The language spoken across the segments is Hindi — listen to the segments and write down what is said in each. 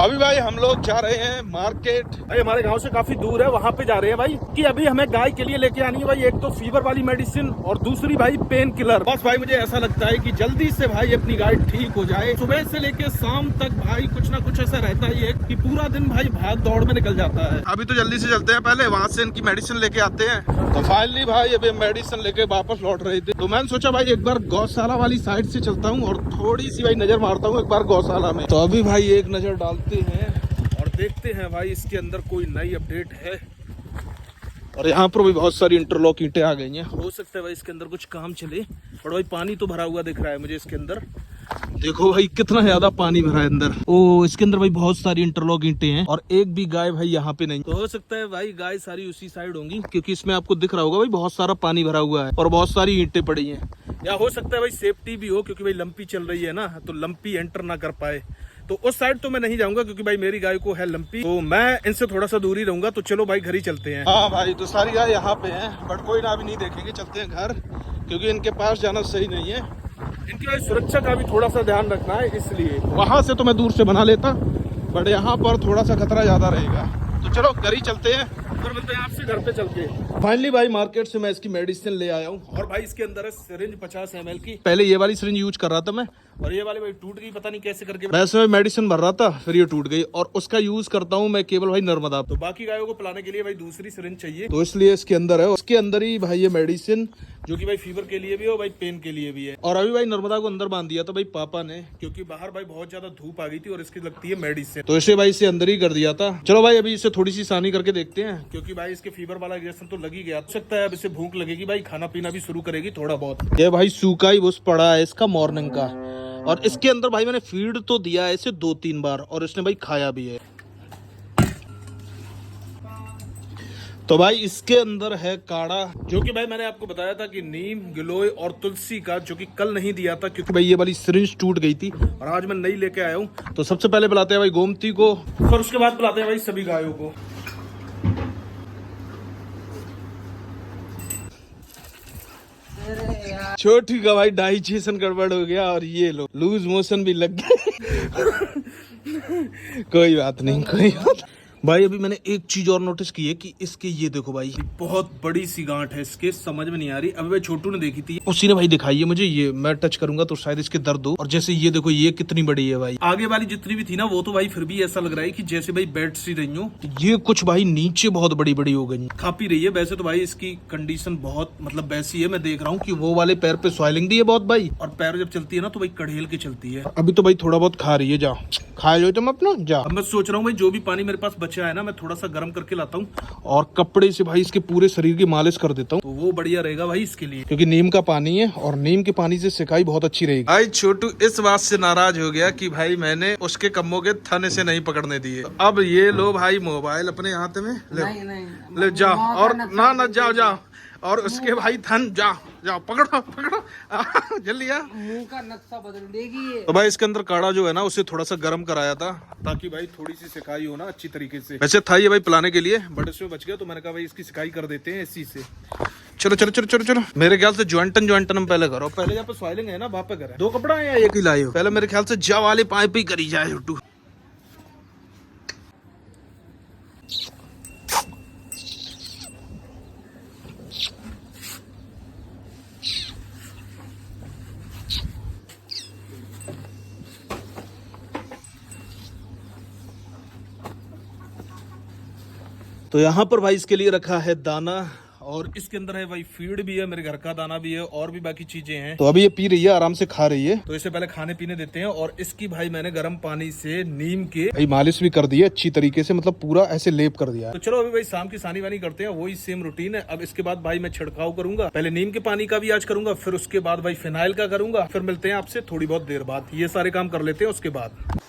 अभी भाई हम लोग जा रहे हैं मार्केट। भाई हमारे गांव से काफी दूर है, वहाँ पे जा रहे हैं भाई कि अभी हमें गाय के लिए लेके आनी है भाई, एक तो फीवर वाली मेडिसिन और दूसरी भाई पेन किलर। बस भाई मुझे ऐसा लगता है कि जल्दी से भाई अपनी गाय ठीक हो जाए। सुबह से लेके शाम तक भाई कुछ ना कुछ ऐसा रहता ही है कि पूरा दिन भाई भाग दौड़ में निकल जाता है। अभी तो जल्दी से चलते हैं, पहले वहाँ से इनकी मेडिसिन लेके आते हैं। तो फाइनली भाई अभी मेडिसिन लेके वापस लौट रहे थे, तो मैंने सोचा भाई एक बार गौशाला वाली साइड से चलता हूँ और थोड़ी सी भाई नजर मारता हूँ एक बार गौशाला में। तो अभी भाई एक नजर डालते हैं और देखते हैं भाई इसके अंदर कोई नई अपडेट है। और यहाँ पर भी बहुत सारी इंटरलॉक ईंटें आ गई हैं, हो सकता है भाई इसके अंदर कुछ काम चले। और भाई पानी तो भरा हुआ दिख रहा है मुझे इसके अंदर, देखो भाई कितना ज्यादा पानी भरा है अंदर। ओ इसके अंदर भाई बहुत सारी इंटरलॉक ईंटें हैं और एक भी गाय भाई यहाँ पे नहीं। तो हो सकता है भाई गाय सारी उसी साइड होंगी, क्योंकि इसमें आपको दिख रहा होगा भाई बहुत सारा पानी भरा हुआ है और बहुत सारी ईंटें पड़ी हैं। या हो सकता है भाई सेफ्टी भी हो, क्योंकि भाई लंपी चल रही है ना, तो लंपी एंटर ना कर पाए। तो उस साइड तो मैं नहीं जाऊंगा क्योंकि भाई मेरी गाय को है लंपी, तो मैं इनसे थोड़ा सा दूर ही रहूंगा। तो चलो भाई घर ही चलते हैं। हाँ भाई तो सारी गाय यहाँ पे हैं, बट कोई ना अभी नहीं देखेंगे, चलते हैं घर, क्योंकि इनके पास जाना सही नहीं है। इनकी सुरक्षा का भी थोड़ा सा ध्यान रखना है, इसलिए वहां से तो मैं दूर से बना लेता, बट यहाँ पर थोड़ा सा खतरा ज्यादा रहेगा। तो चलो घर ही चलते हैं, फिर मिलते हैं आपसे घर पे चल के। फाइनली भाई मार्केट से मैं इसकी मेडिसिन ले आया हूँ और भाई इसके अंदर है सिरिंज 50 ml की। पहले ये वाली सिरिंज यूज कर रहा था मैं, और ये वाली भाई टूट गई, पता नहीं कैसे करके। मैं इसमें मेडिसिन भर रहा था, फिर ये टूट गई, और उसका यूज करता हूँ मैं केवल भाई नर्मदा। तो बाकी गायों को पिलाने के लिए भाई दूसरी सिरिंज चाहिए, तो इसलिए इसके अंदर है, उसके अंदर ही भाई ये मेडिसिन, जो कि भाई फीवर के लिए भी है और भाई पेन के लिए भी है। और अभी भाई नर्मदा को अंदर बांध दिया था भाई पापा ने, क्योंकि बाहर भाई बहुत ज्यादा धूप आ गई थी और इसकी लगती है मेडिसिन, तो इसे भाई इसे अंदर ही कर दिया था। चलो भाई अभी इसे थोड़ी सी सानी करके देखते हैं, क्योंकि भाई इसके फीवर वाला इंजेक्शन तो लग ही गया। हो सकता है अब इसे भूख लगेगी भाई, खाना पीना भी शुरू करेगी थोड़ा बहुत। ये भाई सूखा ही बुस पड़ा है इसका मॉर्निंग का, और इसके अंदर भाई मैंने फीड तो दिया है इसे 2-3 बार, और इसने भाई खाया भी है। तो भाई इसके अंदर है काढ़ा, जो कि भाई मैंने आपको बताया था कि नीम, गिलोय और तुलसी का, जो कि कल नहीं दिया था क्योंकि भाई ये वाली सिरिंज टूट गई थी, और आज मैं नई लेके आया हूँ। तो सबसे पहले पिलाते हैं भाई गोमती को, फिर उसके बाद पिलाते हैं भाई सभी गायों को। छोटी का भाई डाइजेशन गड़बड़ हो गया और ये लो लूज मोशन भी लग गए। कोई बात नहीं, कोई बात। भाई अभी मैंने एक चीज और नोटिस की है कि इसके ये देखो भाई बहुत बड़ी सी गांठ है इसके, समझ में नहीं आ रही। अभी भाई छोटू ने देखी थी, उसी ने भाई दिखाई है मुझे। ये मैं टच करूंगा तो शायद इसके दर्द हो, और जैसे ये देखो ये कितनी बड़ी है भाई। आगे वाली जितनी भी थी ना वो तो भाई फिर भी ऐसा लग रहा है कि जैसे भाई बैठ सी रही हो, ये कुछ भाई नीचे बहुत बड़ी बड़ी हो गई, खा पी रही है। वैसे तो भाई इसकी कंडीशन बहुत मतलब वैसी है, मैं देख रहा हूँ कि वो वाले पैर पे सॉइलिंग भी है बहुत भाई, और पैर जब चलती है ना तो भाई कढ़ेल के चलती है। अभी तो भाई थोड़ा बहुत खा रही है, जाओ खा लो तुम अपना जाओ। अब मैं सोच रहा हूँ भाई जो भी पानी मेरे पास बचा है ना, मैं थोड़ा सा गर्म करके लाता हूँ और कपड़े से भाई इसके पूरे शरीर की मालिश कर देता हूँ, तो वो बढ़िया रहेगा भाई इसके लिए, क्योंकि नीम का पानी है और नीम के पानी से सिकाई बहुत अच्छी रहेगी। भाई छोटू इस बात से नाराज हो गया कि भाई मैंने उसके कम्मों के थन से नहीं पकड़ने दिए। तो अब ये लो भाई मोबाइल अपने हाथ में ले जाओ, और ना जाओ जाओ, और उसके भाई थन जाओ जाओ पकड़ो पकड़ो जल्दी यार, मुंह का नक्शा बदल देगी। तो भाई इसके अंदर काढ़ा जो है ना उसे थोड़ा सा गर्म कराया था, ताकि भाई थोड़ी सी सिकाई हो ना अच्छी तरीके से। वैसे था ये भाई पिलाने के लिए, बट इसमें बच गया, तो मैंने कहा भाई इसकी सिकाई कर देते हैं इसी से। चलो चलो चलो चलो चलो, मेरे ख्याल से ज्वाइंटन हम पहले करो, पहले जहाँ पे सॉइलिंग है ना वहाँ पे करें। 2 कपड़ा है या एक ही लाए हो? पहले मेरे ख्याल से जा वाले पाइप ही करी जाए छोटू। तो यहाँ पर भाई इसके लिए रखा है दाना, और इसके अंदर है भाई फीड भी है, मेरे घर का दाना भी है, और भी बाकी चीजें हैं। तो अभी ये पी रही है, आराम से खा रही है, तो इसे पहले खाने पीने देते हैं। और इसकी भाई मैंने गर्म पानी से नीम के भाई मालिश भी कर दी है अच्छी तरीके से, मतलब पूरा ऐसे लेप कर दिया है। तो चलो अभी भाई शाम की सानी वानी करते हैं, वही सेम रूटीन है। अब इसके बाद भाई मैं छिड़काव करूंगा, पहले नीम के पानी का भी आज करूंगा, फिर उसके बाद भाई फिनाइल का करूंगा, फिर मिलते हैं आपसे थोड़ी बहुत देर बाद। ये सारे काम कर लेते हैं उसके बाद।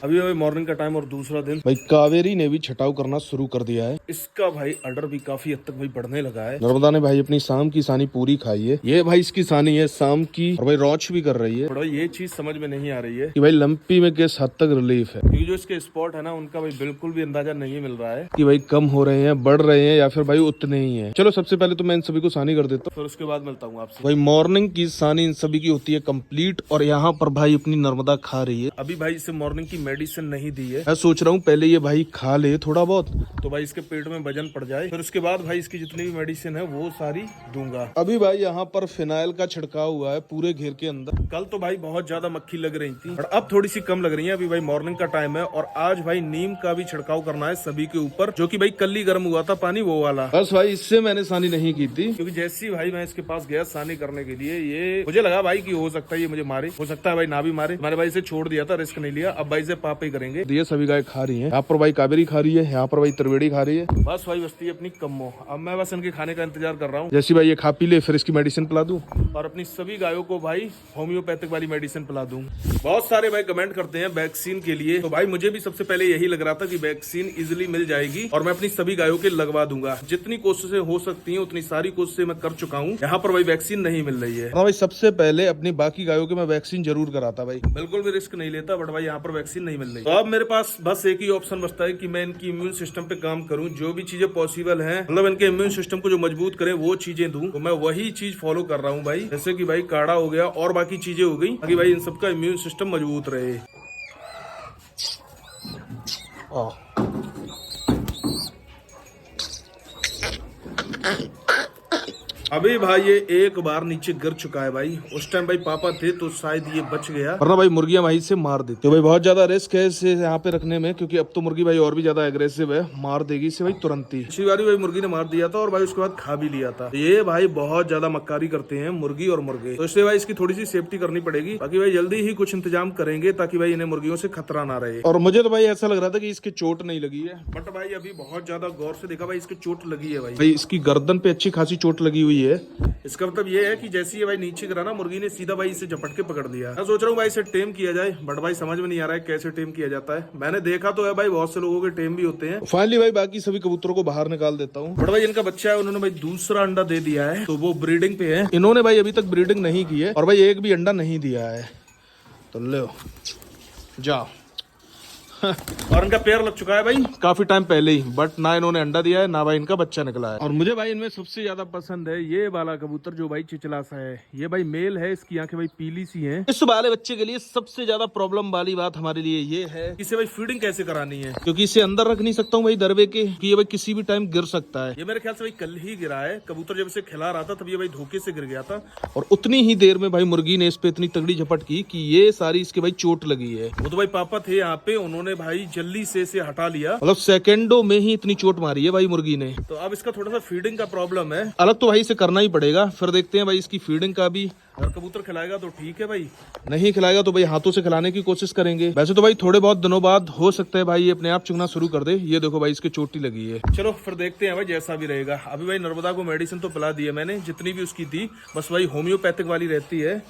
अभी भाई मॉर्निंग का टाइम और दूसरा दिन। भाई कावेरी ने भी छटाव करना शुरू कर दिया है। इसका भाई ऑर्डर भी काफी हद तक भाई बढ़ने लगा है। नर्मदा ने भाई अपनी शाम की सानी पूरी खाई है। ये भाई इसकी सानी है शाम की, और भाई रॉच भी कर रही है। थोड़ा ये चीज समझ में नहीं आ रही है कि भाई लंपी में किस हद तक रिलीफ है, क्योंकि जो इसके स्पॉट है ना उनका भाई बिल्कुल भी अंदाजा नहीं मिल रहा है कि भाई कम हो रहे हैं, बढ़ रहे हैं, या फिर भाई उतने ही हैं। चलो सबसे पहले तो मैं इन सभी को सानी कर देता हूँ, फिर उसके बाद मिलता हूँ आपसे। भाई मॉर्निंग की सानी इन सभी की होती है कंप्लीट, और यहाँ पर भाई अपनी नर्मदा खा रही है। अभी भाई इसे मॉर्निंग की मेडिसिन नहीं दी है। मैं सोच रहा हूँ पहले ये भाई खा ले थोड़ा बहुत, तो भाई इसके पेट में वजन पड़ जाए, फिर उसके बाद भाई इसकी जितनी भी मेडिसिन है वो सारी दूंगा। अभी भाई यहाँ पर फिनाइल का छिड़काव हुआ है पूरे घेर के अंदर। कल तो भाई बहुत ज्यादा मक्खी लग रही थी, और अब थोड़ी सी कम लग रही है। अभी भाई मॉर्निंग का टाइम है, और आज भाई नीम का भी छिड़काव करना है सभी के ऊपर, जो कि भाई कल ही गर्म हुआ था पानी वो वाला। बस भाई इससे मैंने सानी नहीं की थी, क्योंकि जैसे ही भाई मैं इसके पास गया सानी करने के लिए, ये मुझे लगा भाई कि हो सकता है ये मुझे मारे, हो सकता है भाई ना भी मारे। मैंने भाई इसे छोड़ दिया था, रिस्क नहीं लिया। अब भाई से पापा ही करेंगे। ये सभी गाय खा रही है। यहाँ पर भाई कावेरी खा रही है, यहाँ पर भाई त्रिवेणी खा रही है। बस भाई बस्ती है अपनी कम्मो। अब मैं बस इनके खाने का इंतजार कर रहा हूँ। जैसी भाई ये खा पी ले, फिर इसकी मेडिसिन पिला दूं, और अपनी सभी गायों को भाई होम्योपैथिक वाली मेडिसिन पिला दूं। बहुत सारे भाई कमेंट करते हैं वैक्सीन के लिए, तो भाई मुझे भी सबसे पहले यही लग रहा था कि वैक्सीन इजीली मिल जाएगी, और मैं अपनी सभी गायों के लगवा दूंगा। जितनी कोशिशें हो सकती हैं उतनी सारी कोशिशें मैं कर चुका हूँ। यहाँ पर भाई वैक्सीन नहीं मिल रही है। हाँ भाई सबसे पहले अपनी बाकी गायों के मैं वैक्सीन जरूर कराता भाई, बिल्कुल भी रिस्क नहीं लेता, बट भाई यहाँ पर वैक्सीन नहीं मिल रही। तो अब मेरे पास बस एक ही ऑप्शन बचता है कि मैं इनकी इम्यून सिस्टम पे काम करूं। जो भी चीजें पॉसिबल हैं, मतलब इनके इम्यून सिस्टम को जो मजबूत करे वो चीजें दूं। तो मैं वही चीज फॉलो कर रहा हूं भाई, जैसे कि भाई काढ़ा हो गया और बाकी चीजें हो गई, ताकि भाई इन सबका इम्यून सिस्टम मजबूत रहे। अभी भाई ये एक बार नीचे गिर चुका है भाई। उस टाइम भाई पापा थे तो शायद ये बच गया, वरना भाई मुर्गियां भाई से मार देती। तो भाई बहुत ज्यादा रिस्क है इसे यहाँ पे रखने में, क्योंकि अब तो मुर्गी भाई और भी ज्यादा एग्रेसिव है, मार देगी इसे भाई तुरंत ही। पिछली बार भाई मुर्गी ने मार दिया था, और भाई उसके बाद खा भी लिया था। ये भाई बहुत ज्यादा मक्कारी करते हैं मुर्गी और मुर्गे, तो इसलिए भाई इसकी थोड़ी सी सेफ्टी करनी पड़ेगी। बाकी भाई जल्दी ही कुछ इंतजाम करेंगे ताकि भाई इन्हें मुर्गियों से खतरा ना रहे। और मुझे तो भाई ऐसा लग रहा था कि इसके चोट नहीं लगी है, बट भाई अभी बहुत ज्यादा गौर से देखा भाई इसके चोट लगी है। भाई इसकी गर्दन पे अच्छी खासी चोट लगी हुई है। इसका मतलब ये है कि जैसे ये भाई नीचे गिरा ना, मुर्गी ने सीधा भाई इसे झपट के पकड़ लिया। मैं सोच रहा हूँ भाई इसे टेम किया जाए, बट भाई समझ में नहीं आ रहा है कैसे टेम किया जाता है। मैंने देखा तो है भाई बहुत से लोगों के टेम भी होते हैं। फाइनली भाई बाकी सभी कबूतरों को बाहर निकाल देता हूँ। बट भाई इनका बच्चा है, उन्होंने भाई दूसरा अंडा दे दिया है, तो वो ब्रीडिंग पे है। इन्होंने भाई अभी तक ब्रीडिंग नहीं की है, और भाई एक भी अंडा नहीं दिया है। तो लो जाओ। और इनका पेयर लग चुका है भाई काफी टाइम पहले ही, बट ना इन्होंने अंडा दिया है ना भाई इनका बच्चा निकला है। और मुझे भाई इनमें सबसे ज्यादा पसंद है ये वाला कबूतर जो भाई चिचला सा है। ये भाई मेल है, इसकी आंखें भाई पीली सी हैं। इस वाले बच्चे के लिए सबसे ज्यादा प्रॉब्लम वाली बात हमारे लिए ये है, इसे भाई फीडिंग कैसे करानी है, क्योंकि इसे अंदर रख नहीं सकता हूँ भाई दरवे के, कि ये भाई किसी भी टाइम गिर सकता है। ये मेरे ख्याल से भाई कल ही गिरा है। कबूतर जब इसे खिला रहा था तब ये भाई धोखे से गिर गया था, और उतनी ही देर में भाई मुर्गी ने इस पे इतनी तगड़ी झपट की कि ये सारी इसके भाई चोट लगी है। वो तो भाई पापा थे यहाँ पे, उन्होंने भाई जल्दी से इसे हटा लिया। मतलब सेकंडों में ही इतनी चोट मारी है भाई मुर्गी ने। तो अब इसका थोड़ा सा फीडिंग का प्रॉब्लम है। अलग तो भाई इसे करना ही पड़ेगा, फिर देखते हैं भाई इसकी फीडिंग का भी। अगर कबूतर खिलाएगा तो ठीक है भाई, नहीं खिलाएगा तो भाई हाथों से खिलाने की कोशिश करेंगे। वैसे तो भाई थोड़े बहुत दिनों बाद हो सकता है भाई ये अपने आप चुगना शुरू कर दे। ये देखो भाई इसके चोटी लगी है। चलो फिर देखते हैं भाई जैसा भी रहेगा। अभी भाई नर्मदा को मेडिसिन तो पिला दी है मैंने, जितनी भी उसकी थी। बस भाई होम्योपैथिक वाली रहती है,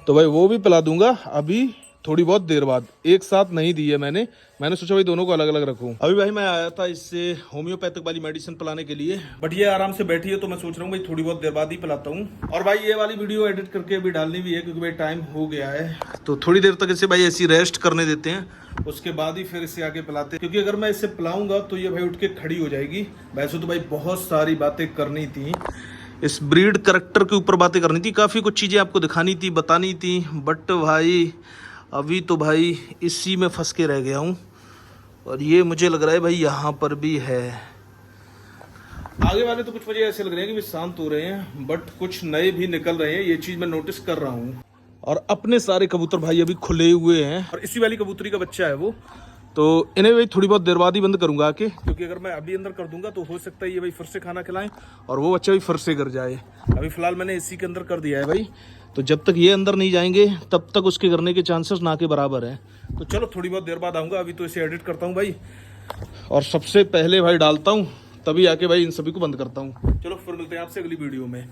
तो भाई वो भी पिला दूंगा अभी थोड़ी बहुत देर बाद। एक साथ नहीं दी है मैंने सोचा भाई दोनों को अलग अलग रखूं। अभी भाई मैं आया था इससे होम्योपैथिक वाली मेडिसिन पिलाने के लिए, बट ये आराम से बैठी है, तो मैं सोच रहा हूँ भाई थोड़ी बहुत देर बाद ही पिलाता हूँ। और भाई ये वाली वीडियो एडिट करके अभी डालनी भी है, क्योंकि भाई टाइम हो गया है। तो थोड़ी देर तक इसे भाई ऐसी रेस्ट करने देते हैं, उसके बाद ही फिर इसे आगे पिलाते हैं। क्योंकि अगर मैं इसे पिलाऊंगा तो ये भाई उठ के खड़ी हो जाएगी। वैसे तो भाई बहुत सारी बातें करनी थी, इस ब्रीड कैरेक्टर के ऊपर बातें करनी थी, काफी कुछ चीजें आपको दिखानी थी, बतानी थी, बट भाई अभी तो भाई इसी में फंस के रह गया हूँ। और ये मुझे लग रहा है भाई यहाँ पर भी है। आगे वाले तो कुछ वजह ऐसे लग रहे हैं कि वे शांत हो रहे हैं, बट कुछ नए भी निकल रहे हैं, ये चीज मैं नोटिस कर रहा हूँ। और अपने सारे कबूतर भाई अभी खुले हुए हैं, और इसी वाली कबूतरी का बच्चा है वो, तो इन्हें भाई थोड़ी बहुत देर बाद ही बंद करूंगा आके, क्योंकि अगर मैं अभी अंदर कर दूंगा तो हो सकता है ये भाई फिर से खाना खिलाएं और वो बच्चा भी फिर से गिर जाए। अभी फिलहाल मैंने इसी के अंदर कर दिया है भाई, तो जब तक ये अंदर नहीं जाएंगे तब तक उसके करने के चांसेस ना के बराबर हैं। तो चलो थोड़ी बहुत देर बाद आऊँगा, अभी तो इसे एडिट करता हूँ भाई, और सबसे पहले भाई डालता हूँ, तभी आके भाई इन सभी को बंद करता हूँ। चलो फिर मिलते हैं आपसे अगली वीडियो में।